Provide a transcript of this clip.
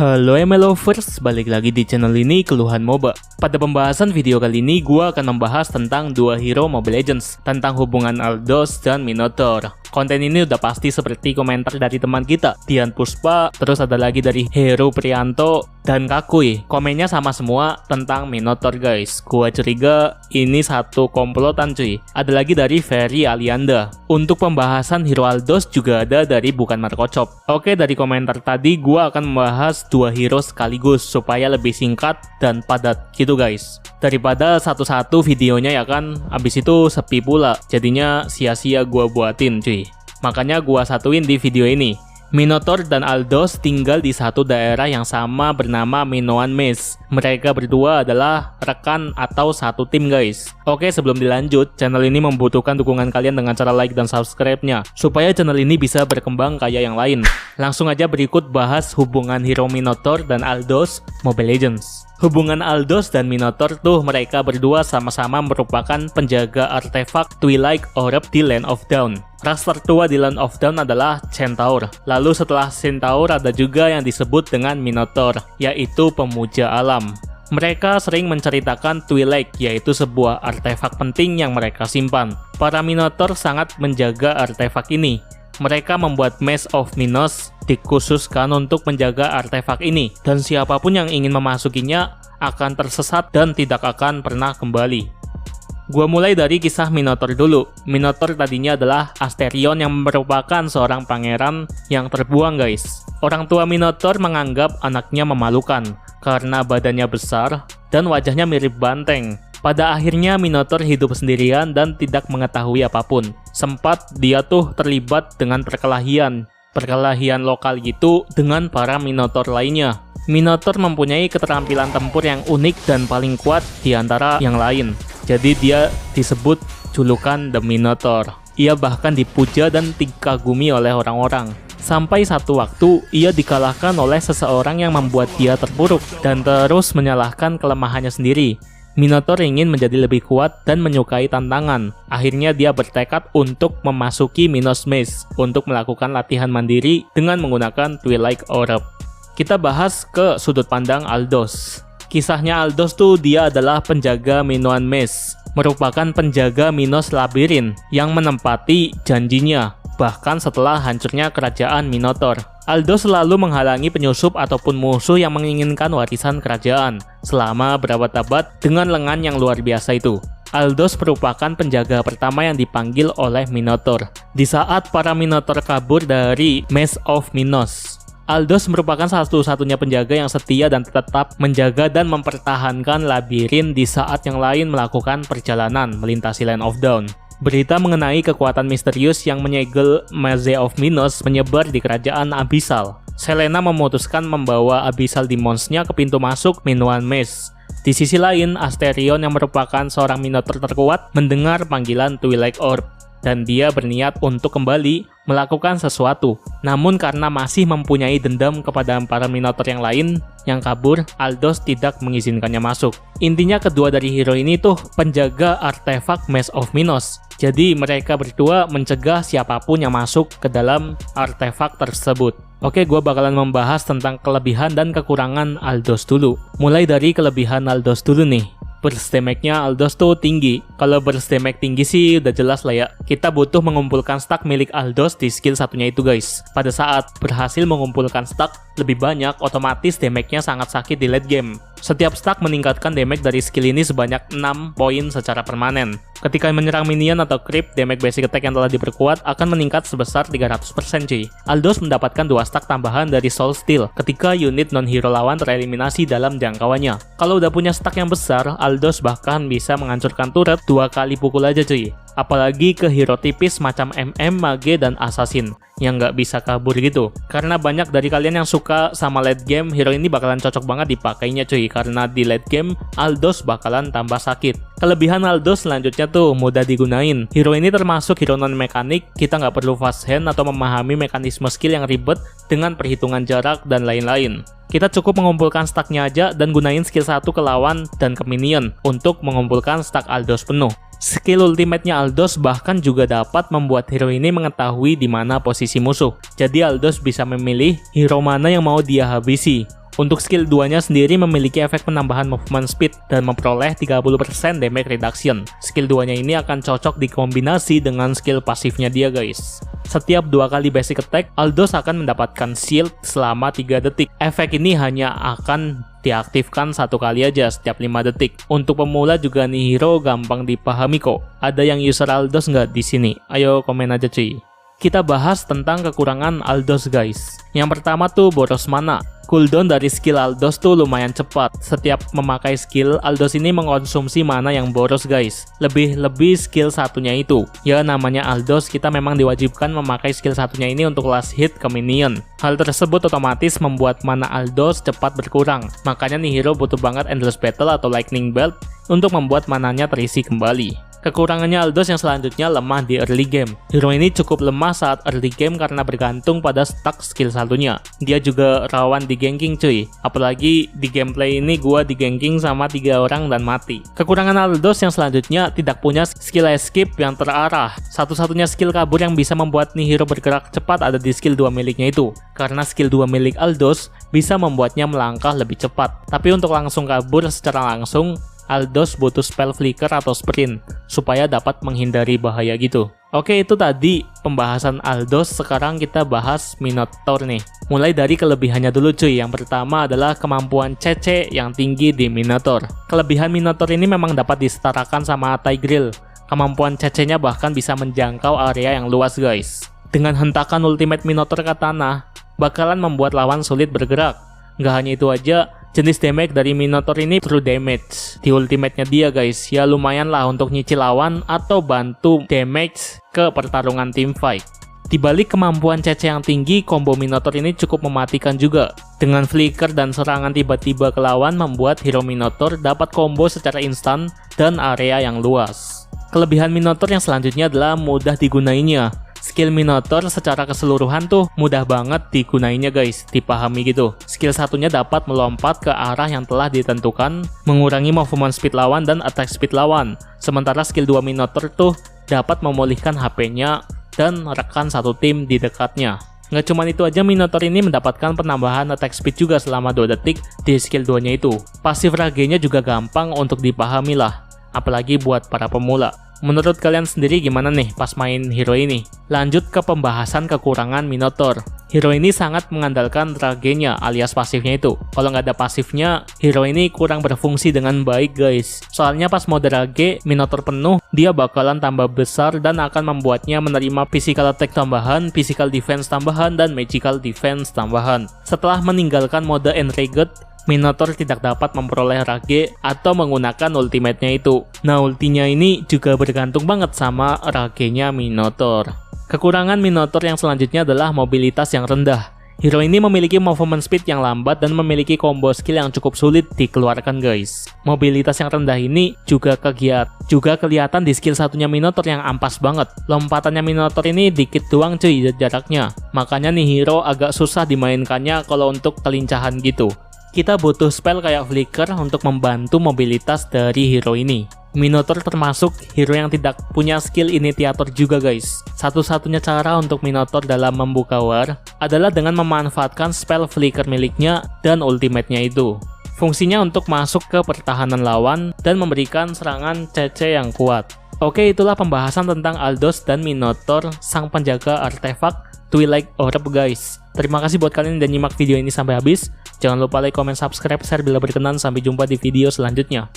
Halo MLovers, balik lagi di channel ini Keluhan MOBA. Pada pembahasan video kali ini, gua akan membahas tentang dua hero Mobile Legends, tentang hubungan Aldous dan Minotaur. Konten ini udah pasti seperti komentar dari teman kita, Dian Puspa, terus ada lagi dari Heru Prianto, dan Kakui. Komennya sama semua tentang Minotaur guys. Gua curiga ini satu komplotan cuy. Ada lagi dari Ferry Alianda. Untuk pembahasan hero Aldous juga ada dari Bukan Markocop. Oke, dari komentar tadi gua akan membahas dua hero sekaligus supaya lebih singkat dan padat gitu guys. Daripada satu-satu videonya ya kan, abis itu sepi pula. Jadinya sia-sia gua buatin cuy. Makanya gua satuin di video ini. Minotaur dan Aldous tinggal di satu daerah yang sama bernama Minoan Maze. Mereka berdua adalah rekan atau satu tim guys. Oke, sebelum dilanjut, channel ini membutuhkan dukungan kalian dengan cara like dan subscribe-nya supaya channel ini bisa berkembang kayak yang lain. Langsung aja berikut bahas hubungan hero Minotaur dan Aldous Mobile Legends. Hubungan Aldous dan Minotaur tuh mereka berdua sama-sama merupakan penjaga artefak Twilight Orb di Land of Dawn. Ras tertua di Land of Dawn adalah Centaur. Lalu setelah Centaur ada juga yang disebut dengan Minotaur, yaitu pemuja alam. Mereka sering menceritakan Twilight, yaitu sebuah artefak penting yang mereka simpan. Para Minotaur sangat menjaga artefak ini. Mereka membuat Maze of Minos dikhususkan untuk menjaga artefak ini, dan siapapun yang ingin memasukinya akan tersesat dan tidak akan pernah kembali. Gua mulai dari kisah Minotaur dulu. Minotaur tadinya adalah Asterion yang merupakan seorang pangeran yang terbuang guys. Orang tua Minotaur menganggap anaknya memalukan karena badannya besar dan wajahnya mirip banteng. Pada akhirnya Minotaur hidup sendirian dan tidak mengetahui apapun. Sempat dia tuh terlibat dengan perkelahian lokal gitu dengan para Minotaur lainnya. Minotaur mempunyai keterampilan tempur yang unik dan paling kuat di antara yang lain. Jadi dia disebut julukan The Minotaur. Ia bahkan dipuja dan dikagumi oleh orang-orang. Sampai satu waktu, ia dikalahkan oleh seseorang yang membuat dia terpuruk dan terus menyalahkan kelemahannya sendiri. Minotaur ingin menjadi lebih kuat dan menyukai tantangan. Akhirnya dia bertekad untuk memasuki Minos Maze untuk melakukan latihan mandiri dengan menggunakan Twilight Orb. Kita bahas ke sudut pandang Aldous. Kisahnya Aldous tuh dia adalah penjaga Minoan Maze, merupakan penjaga Minos Labirin yang menempati janjinya, bahkan setelah hancurnya kerajaan Minotaur. Aldous selalu menghalangi penyusup ataupun musuh yang menginginkan warisan kerajaan selama berabad-abad dengan lengan yang luar biasa itu. Aldous merupakan penjaga pertama yang dipanggil oleh Minotaur di saat para Minotaur kabur dari Maze of Minos. Aldous merupakan satu-satunya penjaga yang setia dan tetap menjaga dan mempertahankan labirin di saat yang lain melakukan perjalanan melintasi Land of Dawn. Berita mengenai kekuatan misterius yang menyegel Maze of Minos menyebar di kerajaan Abyssal. Selena memutuskan membawa Abyssal Demons-nya ke pintu masuk Minoan Maze. Di sisi lain, Asterion yang merupakan seorang Minotaur terkuat mendengar panggilan Twilight Orb, dan dia berniat untuk kembali melakukan sesuatu. Namun karena masih mempunyai dendam kepada para Minotaur yang lain yang kabur, Aldous tidak mengizinkannya masuk. Intinya kedua dari hero ini tuh penjaga artefak Maze of Minos. Jadi mereka berdua mencegah siapapun yang masuk ke dalam artefak tersebut. Oke, gua bakalan membahas tentang kelebihan dan kekurangan Aldous dulu. Mulai dari kelebihan Aldous dulu nih. Burst damage-nya Aldous tuh tinggi. Kalau burst damage tinggi sih udah jelas lah ya. Kita butuh mengumpulkan stack milik Aldous di skill satunya itu guys. Pada saat berhasil mengumpulkan stack lebih banyak, otomatis damage-nya sangat sakit di late game. Setiap stack meningkatkan damage dari skill ini sebanyak 6 poin secara permanen. Ketika menyerang minion atau creep, damage basic attack yang telah diperkuat akan meningkat sebesar 300% cuy. Aldous mendapatkan 2 stack tambahan dari Soul Steel ketika unit non-hero lawan tereliminasi dalam jangkauannya. Kalau udah punya stack yang besar, Aldous bahkan bisa menghancurkan turret 2 kali pukul aja cuy. Apalagi ke hero tipis macam MM, Mage, dan Assassin yang nggak bisa kabur gitu. Karena banyak dari kalian yang suka sama late game, hero ini bakalan cocok banget dipakainya cuy. Karena di late game, Aldous bakalan tambah sakit. Kelebihan Aldous selanjutnya tuh mudah digunain. Hero ini termasuk hero non-mekanik, kita nggak perlu fast hand atau memahami mekanisme skill yang ribet dengan perhitungan jarak dan lain-lain. Kita cukup mengumpulkan stacknya aja dan gunain skill 1 ke lawan dan ke minion untuk mengumpulkan stack Aldous penuh. Skill ultimate-nya Aldous bahkan juga dapat membuat hero ini mengetahui di mana posisi musuh. Jadi Aldous bisa memilih hero mana yang mau dia habisi. Untuk skill 2-nya sendiri memiliki efek penambahan movement speed dan memperoleh 30% damage reduction. Skill 2-nya ini akan cocok dikombinasi dengan skill pasifnya dia guys. Setiap 2 kali basic attack, Aldous akan mendapatkan shield selama 3 detik. Efek ini hanya akan diaktifkan 1 kali aja setiap 5 detik. Untuk pemula juga Nihiro gampang dipahami kok. Ada yang user Aldous nggak di sini? Ayo komen aja cuy. Kita bahas tentang kekurangan Aldous guys. Yang pertama tuh boros mana. Cooldown dari skill Aldous tuh lumayan cepat. Setiap memakai skill, Aldous ini mengkonsumsi mana yang boros guys. Lebih skill satunya itu. Ya namanya Aldous, kita memang diwajibkan memakai skill satunya ini untuk last hit ke minion. Hal tersebut otomatis membuat mana Aldous cepat berkurang. Makanya Nihiro butuh banget Endless Battle atau Lightning Belt untuk membuat mananya terisi kembali. Kekurangannya Aldous yang selanjutnya lemah di early game. Hero ini cukup lemah saat early game karena bergantung pada stack skill satunya. Dia juga rawan di ganking cuy. Apalagi di gameplay ini gua di ganking sama 3 orang dan mati. Kekurangan Aldous yang selanjutnya tidak punya skill escape yang terarah. Satu-satunya skill kabur yang bisa membuat Nihiro bergerak cepat ada di skill 2 miliknya itu. Karena skill 2 milik Aldous bisa membuatnya melangkah lebih cepat. Tapi untuk langsung kabur secara langsung, Aldous butuh spell flicker atau sprint supaya dapat menghindari bahaya gitu. Oke, itu tadi pembahasan Aldous. Sekarang kita bahas Minotaur nih. Mulai dari kelebihannya dulu cuy. Yang pertama adalah kemampuan CC yang tinggi di Minotaur. Kelebihan Minotaur ini memang dapat disetarakan sama Tigreal. Kemampuan CC-nya bahkan bisa menjangkau area yang luas guys. Dengan hentakan ultimate Minotaur ke tanah, bakalan membuat lawan sulit bergerak. Nggak hanya itu aja, jenis damage dari Minotaur ini true damage. Di ultimate-nya dia guys, ya lumayan lah untuk nyicil lawan atau bantu damage ke pertarungan team fight. Di balik kemampuan CC yang tinggi, combo Minotaur ini cukup mematikan juga. Dengan flicker dan serangan tiba-tiba ke lawan membuat hero Minotaur dapat combo secara instan dan area yang luas. Kelebihan Minotaur yang selanjutnya adalah mudah digunainya. Skill Minotaur secara keseluruhan tuh mudah banget digunainya guys, dipahami gitu. Skill satunya dapat melompat ke arah yang telah ditentukan, mengurangi movement speed lawan dan attack speed lawan. Sementara skill 2 Minotaur tuh dapat memulihkan HP-nya dan rekan satu tim di dekatnya. Nggak cuma itu aja, Minotaur ini mendapatkan penambahan attack speed juga selama 2 detik di skill 2-nya itu. Pasif rage-nya juga gampang untuk dipahami lah, apalagi buat para pemula. Menurut kalian sendiri gimana nih pas main hero ini? Lanjut ke pembahasan kekurangan Minotaur. Hero ini sangat mengandalkan rage-nya alias pasifnya itu. Kalau nggak ada pasifnya, hero ini kurang berfungsi dengan baik guys. Soalnya pas mode rage, Minotaur penuh, dia bakalan tambah besar dan akan membuatnya menerima physical attack tambahan, physical defense tambahan, dan magical defense tambahan. Setelah meninggalkan mode enraged, Minotaur tidak dapat memperoleh rage atau menggunakan ultimate-nya itu. Nah, ultinya ini juga bergantung banget sama rage-nya Minotaur. Kekurangan Minotaur yang selanjutnya adalah mobilitas yang rendah. Hero ini memiliki movement speed yang lambat dan memiliki combo skill yang cukup sulit dikeluarkan guys. Mobilitas yang rendah ini juga kelihatan di skill satunya Minotaur yang ampas banget. Lompatannya Minotaur ini dikit doang cuy jaraknya. Makanya nih hero agak susah dimainkannya kalau untuk kelincahan gitu. Kita butuh spell kayak flicker untuk membantu mobilitas dari hero ini. Minotaur termasuk hero yang tidak punya skill initiator juga guys. Satu-satunya cara untuk Minotaur dalam membuka war adalah dengan memanfaatkan spell flicker miliknya dan ultimate-nya itu. Fungsinya untuk masuk ke pertahanan lawan dan memberikan serangan CC yang kuat. Oke, itulah pembahasan tentang Aldous dan Minotaur, sang penjaga artefak Twilight Orb guys. Terima kasih buat kalian yang udah nyimak video ini sampai habis. Jangan lupa like, comment, subscribe, share bila berkenan. Sampai jumpa di video selanjutnya.